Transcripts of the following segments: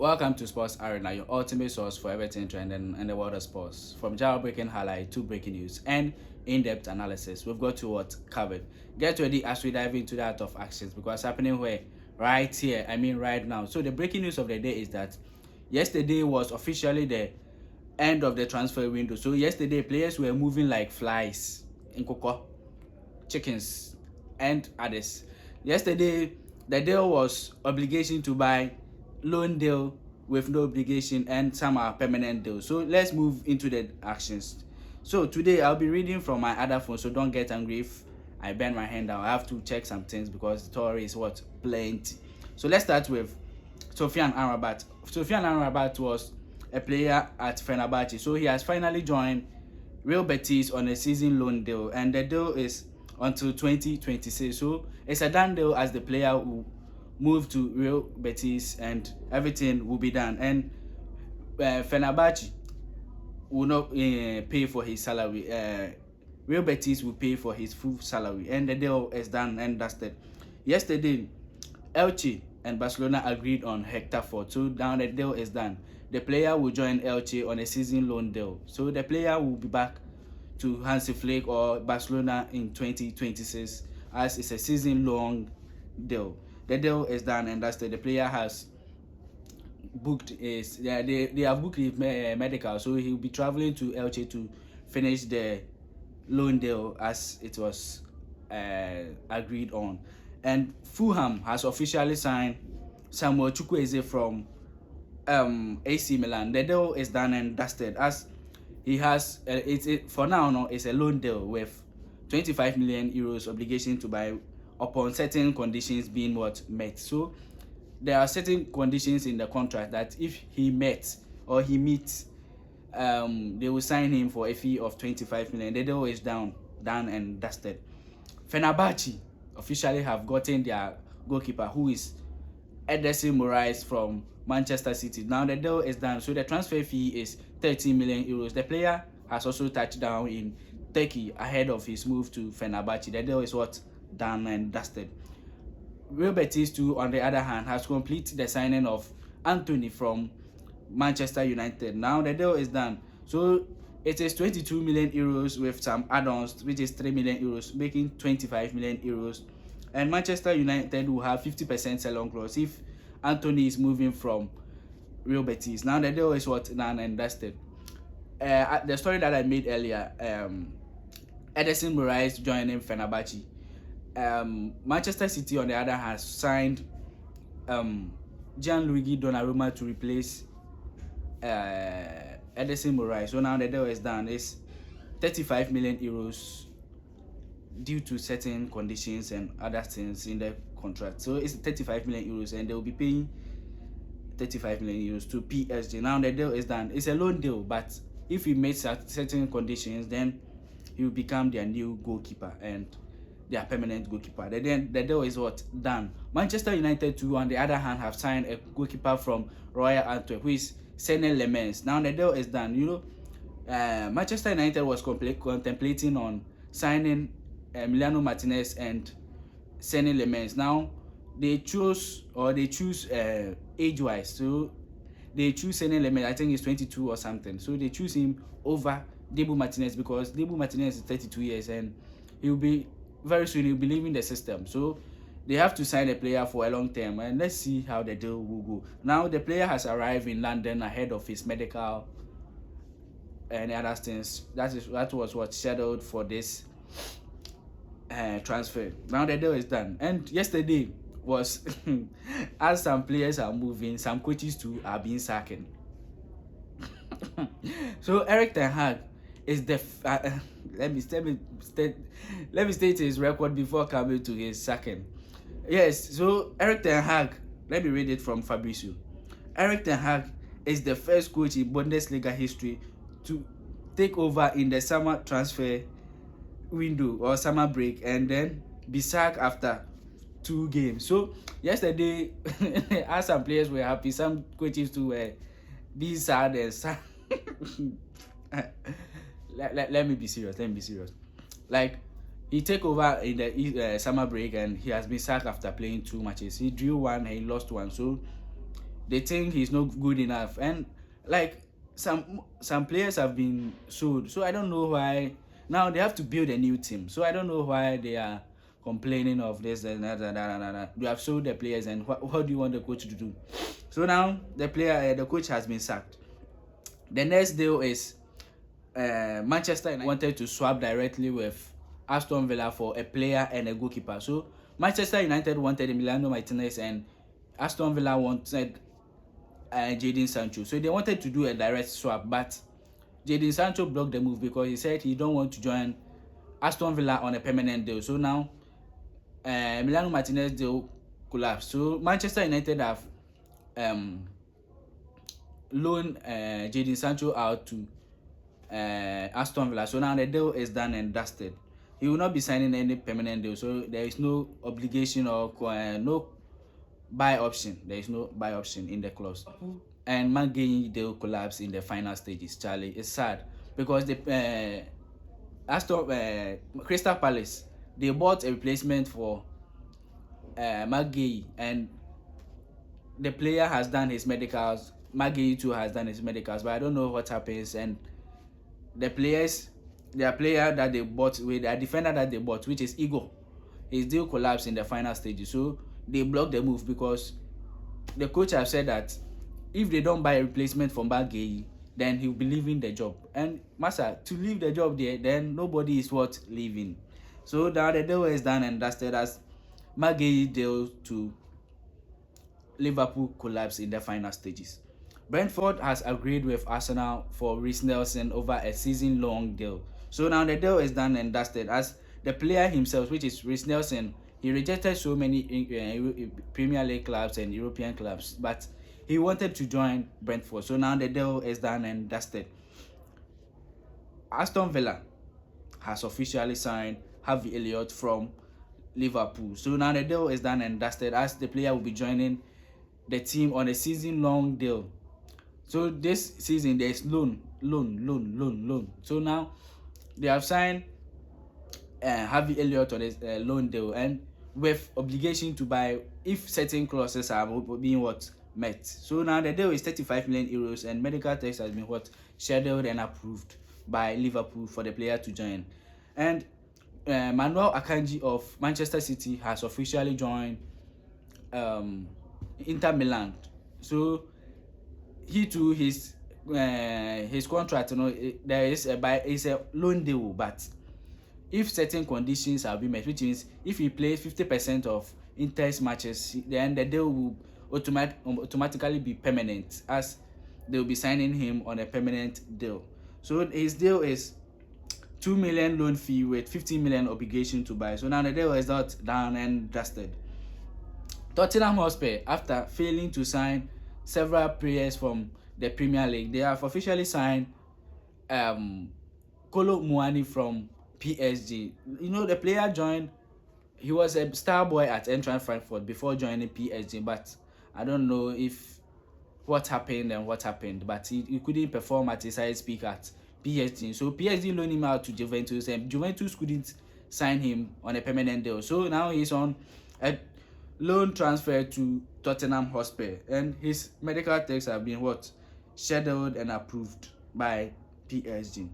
Welcome to Sports Arena, your ultimate source for everything trending in the world of sports. From jailbreaking highlight to breaking news and in-depth analysis, we've got to what covered. Get ready as we dive into the art of actions because happening where right here, right now. So the breaking news of the day is that yesterday was officially the end of the transfer window. So yesterday players were moving like flies in cocoa, chickens, and others. Yesterday the deal was obligation to buy, loan deal with no obligation, and some are permanent deals. So let's move into the actions. So today I'll be reading from my other phone, so don't get angry if I bend my hand down. I have to check some things because the story is what plenty. So let's start with Sofiane Amrabat. Sofiane Amrabat was a player at Fenerbahce, so he has finally joined Real Betis on a season loan deal, and the deal is until 2026. So it's a done deal as the player will move to Real Betis and everything will be done. And Fenerbahce will not pay for his salary. Real Betis will pay for his full salary, and the deal is done and dusted. Yesterday, Elche and Barcelona agreed on Hector Ford, so now the deal is done. The player will join Elche on a season loan deal, so the player will be back to Hansi Flick or Barcelona in 2026 as it's a season long deal. The deal is done and dusted. The player has booked they have booked his medical, so he'll be traveling to Elche to finish the loan deal as it was agreed on. And Fulham has officially signed Samuel Chukwueze from AC Milan. The deal is done and dusted as he has for now. No, it's a loan deal with 25 million euros obligation to buy upon certain conditions being met. So there are certain conditions in the contract that if he met or he meets, they will sign him for a fee of 25 million. The deal is done and dusted. Fenerbahce officially have gotten their goalkeeper, who is Ederson Goalkeeper from Manchester City. Now the deal is done, so the transfer fee is 30 million euros. The player has also touched down in Turkey ahead of his move to Fenerbahce. The deal is done and dusted. Real Betis too, on the other hand, has completed the signing of Antony from Manchester United. Now the deal is done, so it is 22 million euros with some add-ons, which is 3 million euros, making 25 million euros. And Manchester United will have 50% sell-on clause if Antony is moving from Real Betis. Now the deal is done and dusted. The story that I made earlier, Ederson Goalkeeper joining Fenerbahce. Manchester City, on the other hand, has signed Gianluigi Donnarumma to replace Ederson Goalkeeper. So now the deal is done. It's 35 million euros due to certain conditions and other things in the contract. So it's 35 million euros, and they will be paying 35 million euros to PSG. Now the deal is done. It's a loan deal, but if he meets certain conditions, then he will become their new goalkeeper and their permanent goalkeeper. Then the deal is done. Manchester United too, on the other hand, have signed a goalkeeper from Royal Antwerp, who is Senne Lemens. Now the deal is done. Manchester United was contemplating on signing Emiliano Martinez and Senne Lemens. Now they choose age-wise. So they choose Senne Lemens. I think he's 22 or something. So they choose him over Dibu Martinez because Dibu Martinez is 32 years and he'll be very soon he'll be leaving the system. So they have to sign a player for a long term, and let's see how the deal will go. Now the player has arrived in London ahead of his medical and other things. That was scheduled for this transfer. Now the deal is done. And yesterday was as some players are moving, some coaches too are being sacked. So Erik ten Hag is the let me state his record before coming to his sacking. Yes, so Erik ten Hag, let me read it from Fabrizio. Erik ten Hag is the first coach in Bundesliga history to take over in the summer transfer window or summer break and then be sacked after 2 games. So yesterday, as some players were happy, some coaches too were being sad and sad. Let me be serious. Like, he took over in the summer break and he has been sacked after playing 2 matches. He drew 1 and he lost 1. So they think he's not good enough, and like some players have been sold. So I don't know why now they have to build a new team. So I don't know why they are complaining of this and that. You have sold the players, and what do you want the coach to do? So now the coach has been sacked. The next deal is Manchester United wanted to swap directly with Aston Villa for a player and a goalkeeper. So Manchester United wanted Emiliano Martinez, and Aston Villa wanted Jadon Sancho. So they wanted to do a direct swap, but Jadon Sancho blocked the move because he said he don't want to join Aston Villa on a permanent deal. So now Emiliano Martinez deal collapsed. So Manchester United have loaned Jadon Sancho out to Aston Villa. So now the deal is done and dusted. He will not be signing any permanent deal. So there is no obligation or no buy option. There is no buy option in the clause. And Marc Guehi deal collapsed in the final stages. Charlie, it's sad because the Crystal Palace, they bought a replacement for Marc Guehi, and the player has done his medicals. Marc Guehi too has done his medicals, but I don't know what happens. And their player that they bought with a defender that they bought, which is Igor, his deal collapsed in the final stages. So they blocked the move because the coach have said that if they don't buy a replacement for Marc Guehi, then he'll be leaving the job. And Massa, to leave the job there, then nobody is worth leaving. So now the deal is done and dusted as Marc Guehi deal to Liverpool collapsed in the final stages. Brentford has agreed with Arsenal for Reiss Nelson over a season-long deal. So now the deal is done and dusted as the player himself, which is Reiss Nelson, he rejected so many Premier League clubs and European clubs, but he wanted to join Brentford. So now the deal is done and dusted. Aston Villa has officially signed Harvey Elliott from Liverpool. So now the deal is done and dusted as the player will be joining the team on a season-long deal. So this season there's loan. So now they have signed Harvey Elliott on a loan deal, and with obligation to buy if certain clauses are being met. So now the deal is 35 million euros, and medical text has been scheduled and approved by Liverpool for the player to join. And Manuel Akanji of Manchester City has officially joined Inter Milan. So he too, his contract, there is a loan deal, but if certain conditions are being met, which means if he plays 50% of Inter's matches, then the deal will automatically be permanent, as they will be signing him on a permanent deal. So his deal is 2 million loan fee with 15 million obligation to buy. So now the deal is not down and dusted. Tottenham Hotspur, after failing to sign several players from the Premier League, they have officially signed Kolo Muani from PSG. The player joined, he was a star boy at Eintracht Frankfurt before joining PSG, but I don't know if what happened, but he couldn't perform at his highest peak at PSG. So PSG loaned him out to Juventus, and Juventus couldn't sign him on a permanent deal. So now he's on a loan transfer to Tottenham Hotspur, and his medical tests have been scheduled and approved by PSG.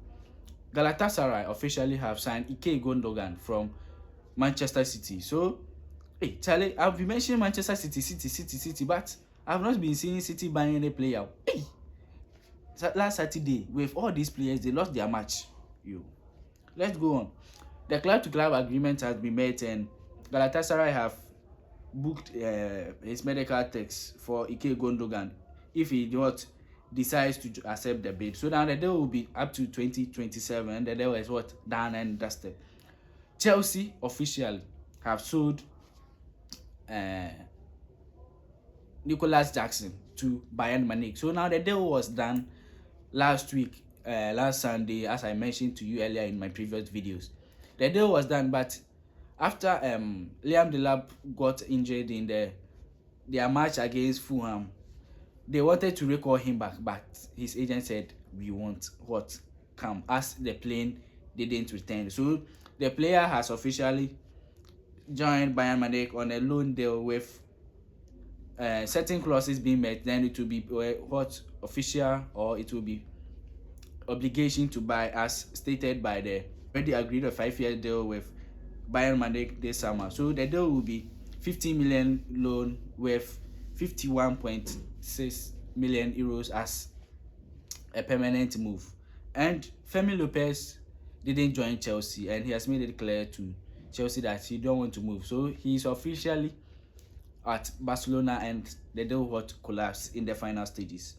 Galatasaray officially have signed Ike Gundogan from Manchester City. So, hey, Charlie, I've been mentioning Manchester City, but I've not been seeing City buying any player. Hey, last Saturday, with all these players, they lost their match. Let's go on. The club-to-club agreement has been made, and Galatasaray have booked his medical tests for Ike Gundogan if he decides to accept the bid. So now the deal will be up to 2027, and the deal is done and dusted. Chelsea officially have sold Nicholas Jackson to Bayern Munich. So now the deal was done last Sunday, as I mentioned to you earlier in my previous videos. The deal was done, but after Liam Delap got injured in their match against Fulham, they wanted to recall him back, but his agent said, we won't come, as the plane didn't return. So the player has officially joined Bayern Munich on a loan deal with certain clauses being met, then it will be what official, or it will be obligation to buy as stated by the already agreed a 5-year deal with Bayern Munich this summer. So the deal will be 15 million loan with 51.6 million euros as a permanent move. And Fermin Lopez didn't join Chelsea, and he has made it clear to Chelsea that he don't want to move. So he's officially at Barcelona, and the deal would collapse in the final stages.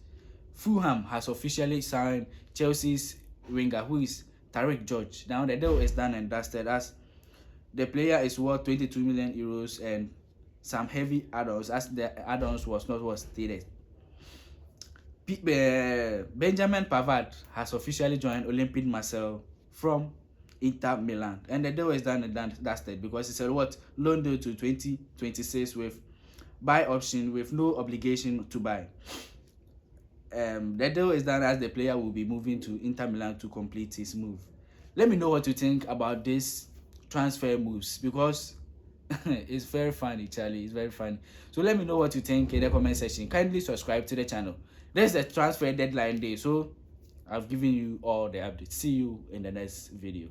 Fulham has officially signed Chelsea's winger, who is Tariq George. Now the deal is done and dusted, as the player is worth 22 million euros and some heavy add-ons, as the add-ons was not what stated. Benjamin Pavard has officially joined Olympique Marseille from Inter Milan, and the deal is done and dusted because it's a loan deal to 2026 with buy option with no obligation to buy. The deal is done, as the player will be moving to Inter Milan to complete his move. Let me know what you think about this transfer moves, because it's very funny, Charlie. It's very funny. So let me know what you think in the comment section. Kindly subscribe to the channel. There's a transfer deadline day, so I've given you all the updates. See you in the next video.